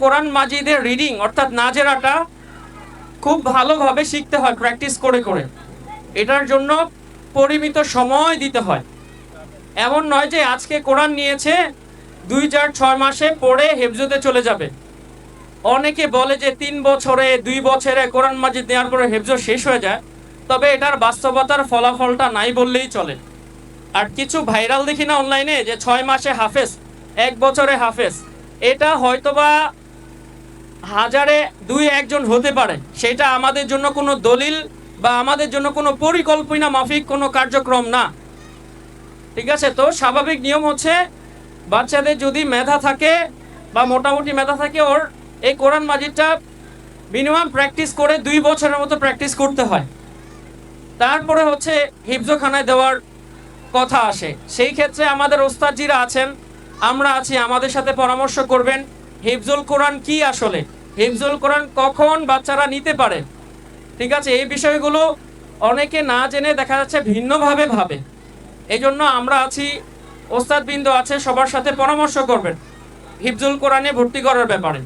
কোরআন মাজিদের রিডিং অর্থাৎ নাজেরাটা খুব ভালোভাবে শিখতে হয় প্র্যাকটিস করে করে। এটার জন্য পরিমিত সময় দিতে হয়। এমন নয় যে আজকে কোরআন নিয়েছে 2-4-6 মাসে পড়ে হেফজতে চলে যাবে। অনেকে বলে যে 3 বছরে 2 বছরে কোরআন মাজিদ নেওয়ার পরে হেফজ শেষ হয়ে যায়, তবে এটার বাস্তবতার ফলাফলটা নাই বললেই চলে। আর কিছু ভাইরাল দেখি না অনলাইনে যে 6 মাসে হাফেজ, 1 বছরে হাফেজ, এটা হয়তোবা হাজারে 2-1 জন হতে পারে। সেটা আমাদের জন্য কোনো দলিল বা আমাদের জন্য কোনো পরিকল্পনা মাফিক কোনো কার্যক্রম না। ঠিক আছে, তো স্বাভাবিক নিয়ম হচ্ছে বাচ্চাদের যদি মেধা থাকে বা মোটামুটি মেধা থাকে, ওর এই কোরআন মাজিদটা মিনিমাম প্র্যাকটিস করে 2 বছরের মতো প্র্যাকটিস করতে হয়। তারপরে হচ্ছে হিফজখানায় দেওয়ার কথা আসে। সেই ক্ষেত্রে আমাদের ওস্তাদজিরা আছেন, আমরা আছি, আমাদের সাথে পরামর্শ করবেন হিফজুল কোরআন কি, আসলে হিফজুল কোরআন কখন বাচ্চারা নিতে পারে। ঠিক আছে, এই বিষয়গুলো অনেকে না জেনে দেখা যাচ্ছে ভিন্নভাবে ভাবে। এই জন্য আমরা আছি, ওস্তাদবৃন্দ আছে, সবার সাথে পরামর্শ করবেন হিফজুল কোরআনে ভর্তি করার ব্যাপারে।